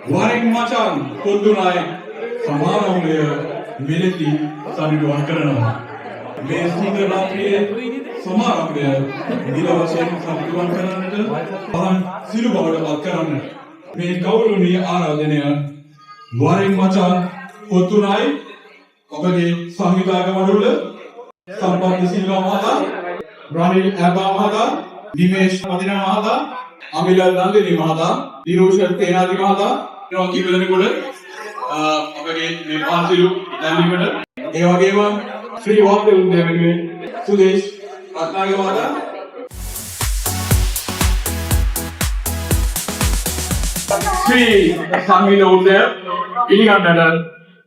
වරින් මචං පොදුනායි සමාරම්භය මෙලෙති සනිටුවන් කරනවා. මේ සීඝ්‍ර රාත්‍රියේ සමාරම්භය නිල වශයෙන් සනිටුවන් කරන්නට පහන් සිළු බවට පත් කරන්නට මේ ගෞරවනීය ආරාධනය වරින් මචං පොදුනායි ඔබගේ සංවිධායක මඩුල්ල සම්පත් සිල්වා මහතා, රනිල් ඇබා මහතා, නිමේෂ් මදිනා මහතා, අමිල නන්දිනී මහතා, දිරෝෂර් තේනාදි මහතා එනවා කීප දෙනෙකුට අපගේ මේ පාන්සිලු දැන්වීමට ඒ වගේම ශ්‍රී වාක්‍ය උද්‍යමයේ සුදේශ් රත්නායක මහතා ශ්‍රී සංගීත උද්‍යම ඉලිගන්නට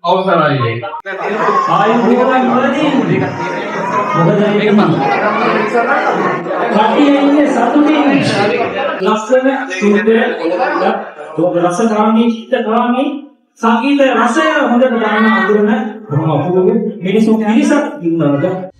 අවසරයි. ආයුබෝවන් වලදී මොකද මේක මම කට්ටිය ඉන්නේ සතුටින් ලස්සන සුන්දර රස කාමී සංගීත රසය හොඳට දාන අඳුරන බොහොම අපූර්ව මිනිසුන් පිරිසක් ඉන්නවද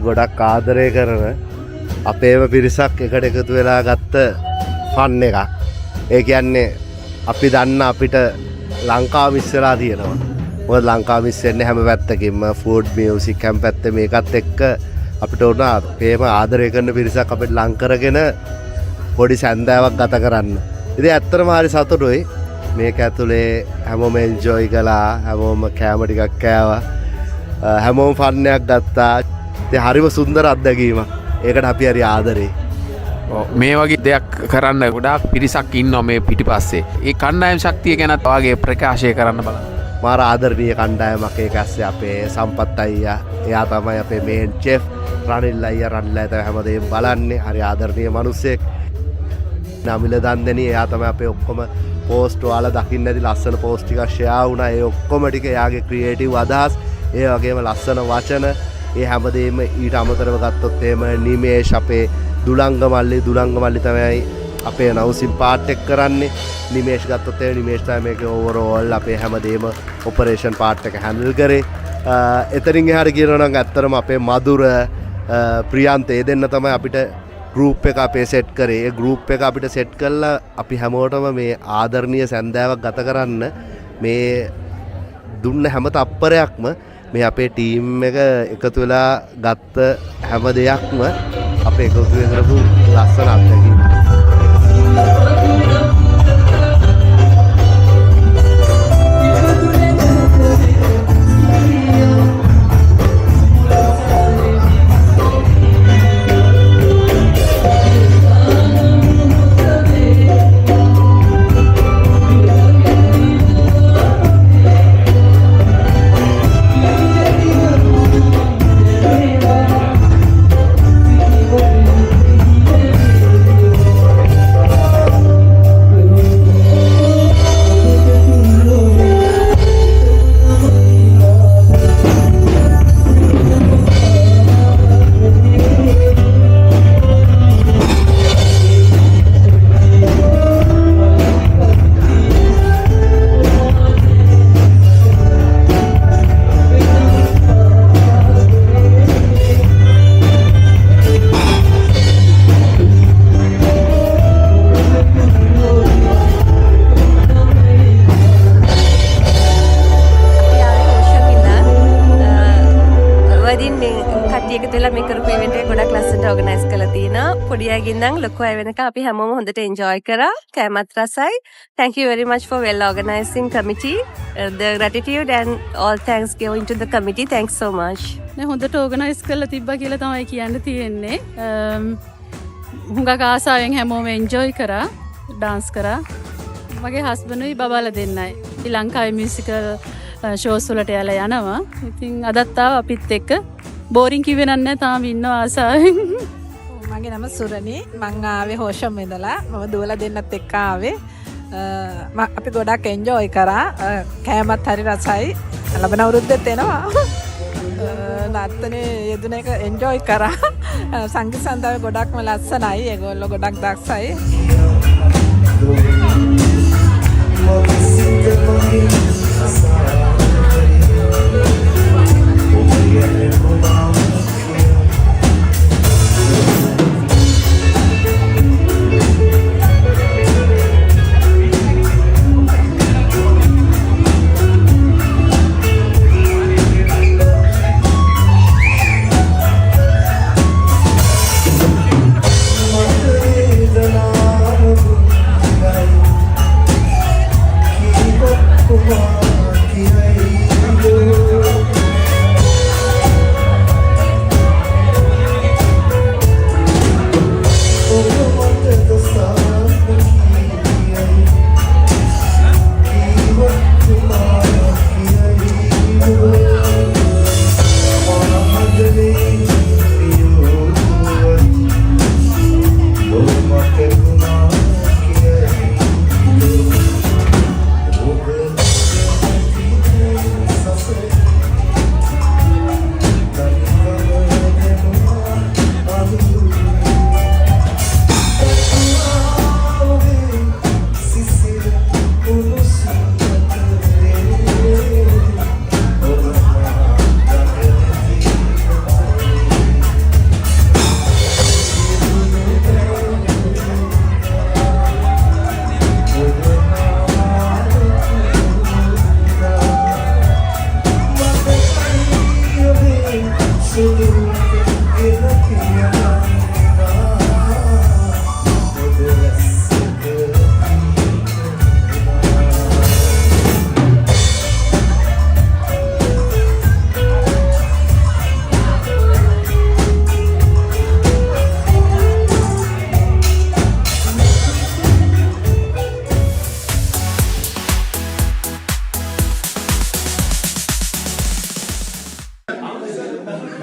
ගොඩක් ආදරය කරන අපේම පිරිසක් එකට එකතු වෙලා ගත්ත ෆන් එකක්. ඒ කියන්නේ අපි දන්න අපිට ලංකාව මිස් වෙලා තියෙනවා. මොකද ලංකාව මිස් වෙන්නේ හැම පැත්තකින්ම ෆුඩ් මියුසික් හැම පැත්තේ මේකත් එක්ක අපිට උන අපේම ආදරය කරන පිරිසක් අපිට ලං කරගෙන පොඩි සැන්දාවක් ගත කරන්න. ඉතින් ඇත්තටම හරි සතුටුයි. මේක ඇතුලේ හැමෝම එන්ජොයි කළා. හැමෝම කෑම ටිකක් කෑවා. හැමෝම ෆන් එකක් ගත්තා. ඉතින් හරිම සුන්දර අත්දැකීමක්. ඒකට අපි හරි ආදරේ. මේ වගේ දෙයක් කරන්න ගොඩාක් පිරිසක් ඉන්නවා මේ පිටිපස්සේ. ඒ කණ්ඩායම් ශක්තිය ගැනත් ඔයාගේ ප්‍රකාශය කරන්න බලන්න. මාර ආදරණීය කණ්ඩායමක් ඒක ඇස්සේ අපේ සම්පත් අයියා. එයා තමයි අපේ මේන් චෙෆ්. රනිල් අයියා තමයි හැමදේම බලන්නේ. හරි ආදරණීය මිනිස්සෙක්. නමිල දන්දනි එයා තමයි අපේ ඔක්කොම පෝස්ට් වල දකින්න ඇති ලස්සන පෝස්ට් ටික ෂෙයා වුණා. ඒ ඔක්කොම ටික එයාගේ ක්‍රියේටිව් අදහස්. ඒ වගේම ලස්සන වචන. ඒ හැමදේම ඊට අමතරව ගත්තොත් එහෙම නිමේෂ් අපේ දුලංග මල්ලි තමයි අපේ නවුසින් පාර්ට් එක කරන්නේ. නිමේෂ් ගත්තොත් එහෙම නිමේෂ් තමයි මේකේ ඕවරෝල් අපේ හැමදේම ඔපරේෂන් පාර්ට් එක හැන්ඩල් කරේ. එතනින් එහාට කියනවා නම් ඇත්තටම අපේ මధుර ප්‍රියන්ත ඒ දෙන්න තමයි අපිට ගෲප් එක අපේ සෙට් කරේ. ඒ ගෲප් එක අපිට සෙට් කළා අපි හැමෝටම මේ ආදරණීය සැන්දාවක් ගත කරන්න මේ දුන්න හැම තප්පරයක්ම මේ අපේ ටීම් එක එකතු වෙලා ගත්ත හැම දෙයක්ම අපේ එකතු වෙන කරපු ලස්සන අත්දැකීමක්. ඉඳන් ලොකු අය වෙනකම් අපි හැමෝම හොඳට එන්ජොයි කරා. කෑමත් රසයි. Thank you very much for well organizing committee. The gratitude and all thanks going to the committee. Thanks so much. නේ හොඳට ඕගනයිස් කරලා තිබ්බා කියලා තමයි කියන්න තියෙන්නේ. හුඟක් ආසාවෙන් හැමෝම එන්ජොයි කරා. ඩාන්ස් කරා. මගේ හස්බන්ඩ්ුයි බබාලා දෙන්නයි. ශ්‍රී ලංකාවේ මියුසිකල් ෂෝස් වලට යලා යනවා. ඉතින් අදත් ආව අපිත් එක්ක. බෝරින් කිව්වේ නැහැ තාම ඉන්නවා ආසාවෙන්. මගේ නම සුරණි. මං ආවේ හෝෂම් ඉඳලා. මම දුවලා දෙන්නත් එක්ක ආවේ. අපි ගොඩක් එන්ජොයි කරා. කෑමත් හරි රසයි. ලබන අවුරුද්දෙත් එනවා. නර්තනේ යෙදුන එක එන්ජොයි කරා. සංගීත සන්ධාවේ ගොඩක්ම ලස්සනයි. ඒගොල්ලෝ ගොඩක් දක්ෂයි.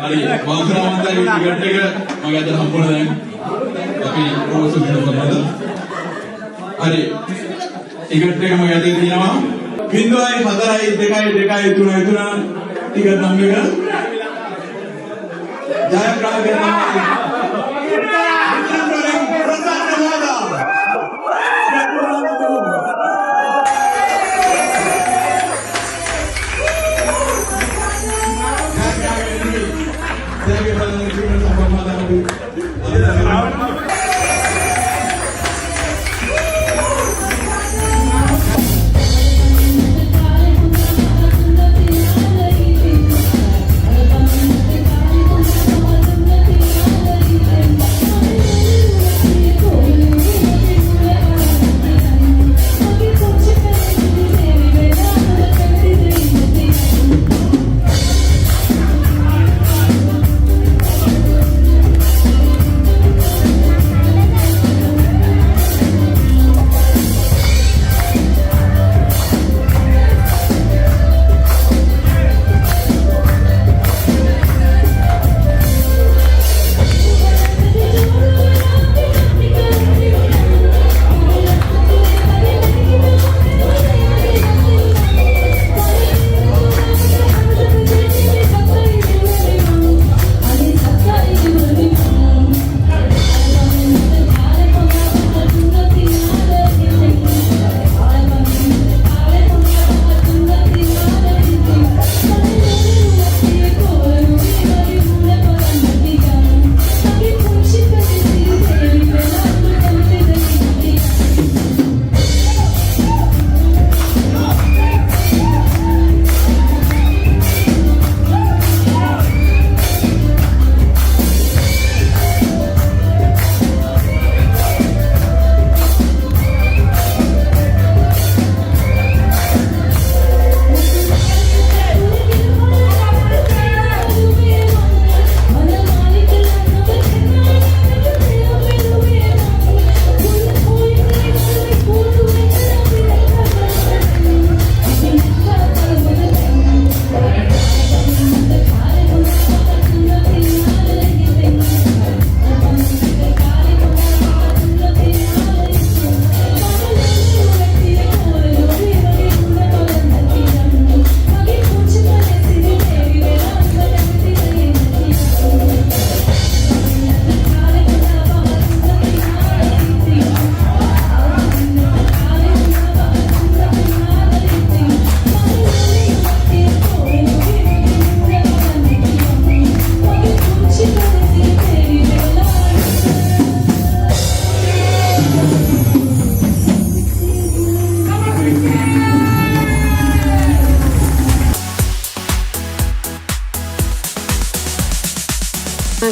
හරි වාසනාවන්තයි ටිකට් එක මගේ අද හම්බුණා දැන්. අපි ඕසු දෙනවා. හරි ටිකට් එක මගේ අතේ තියෙනවා. 0.4.2.2.3 ටිකට් නම්බර එක. ජයග්‍රාහකයා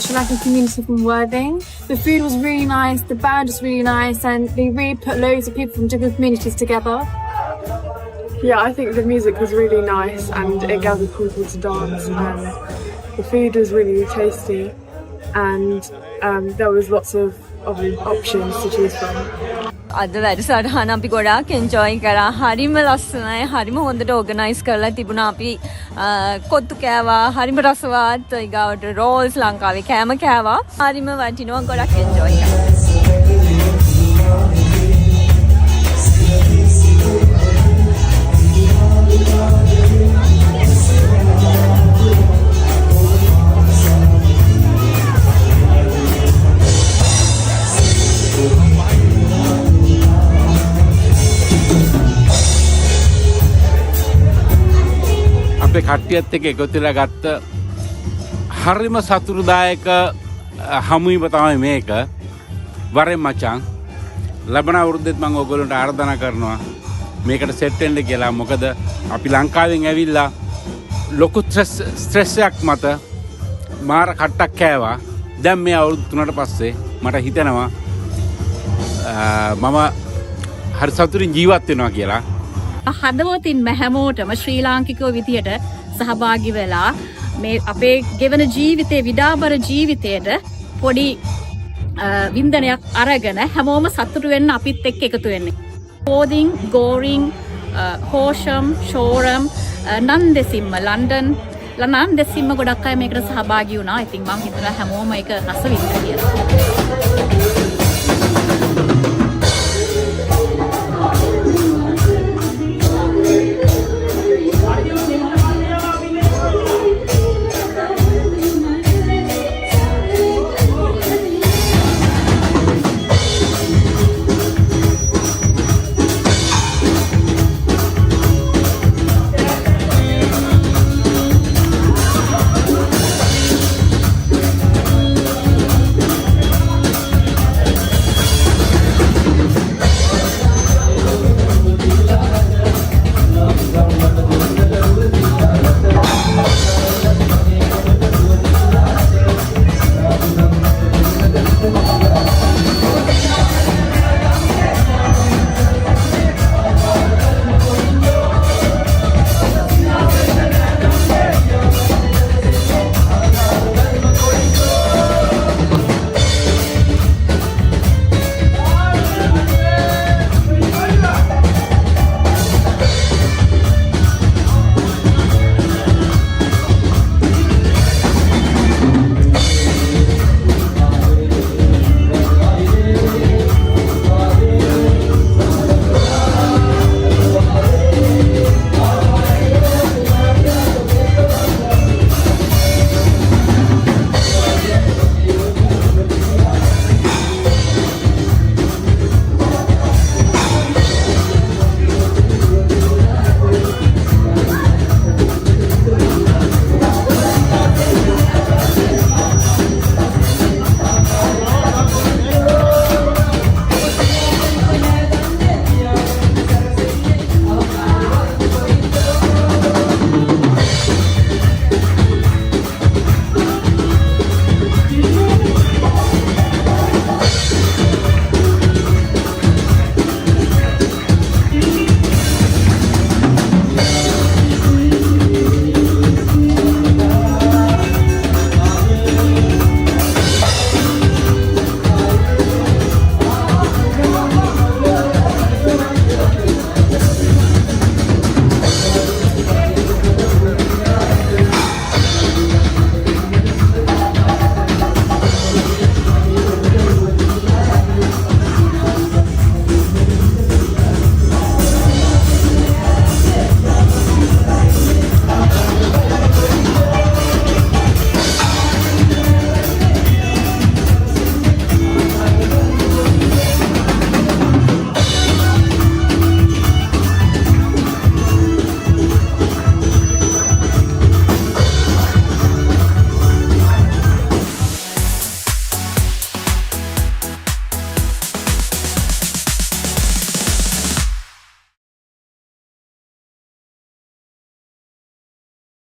Sri Lankan community from Worthing. The food was really nice, the band was really nice, and they really put loads of people from different communities together. Yeah, I think the music was really nice and it gathered people to dance, and the food was really tasty, and there was lots of options to choose from. අද වැඩසටහන අපි ගොඩාක් enjoy කරා. හරිම ලස්සනයි. හරිම හොඳට organise කරලා තිබුණා. අපි කොත්තු කෑවා. හරිම රසවත්. ඊගාවට රෝල්ස් ලංකාවේ කෑම කෑවා. හරිම වටිනවා. ගොඩක් එන්ජොයි කරා. අපේ කට්ටියත් එක්ක එකතු වෙලා ගත්ත හරිම සතුටුදායක හමුවීම තමයි මේක. වරෙන් මචං ලබන අවුරුද්දෙත් මම ඔයගොල්ලන්ට ආරාධනා කරනවා මේකට සෙට් වෙන්න කියලා. මොකද අපි ලංකාවෙන් ඇවිල්ලා ලොකු ස්ට්‍රෙස් එකක් මත මාර කට්ටක් කෑවා. දැන් මේ අවුරුදු 3ට පස්සේ මට හිතෙනවා මම හරි සතුටින් ජීවත් වෙනවා කියලා. හදවතින්ම හැමෝටම ශ්‍රී ලාංකිකයෝ විදියට සහභාගී වෙලා මේ අපේ ගෙවන ජීවිතේ විඩාබර ජීවිතයට පොඩි වින්දනයක් අරගෙන හැමෝම සතුටු වෙන්න අපිත් එක්ක එකතු වෙන්නේ. Worthing, Goring, Horsham, Shoreham, Nandesimma, London, ලනම් දෙසින්ම ගොඩක් අය මේකට සහභාගී වුණා. ඉතින් මම හිතනවා හැමෝම ඒක රස විඳින්න කියලා.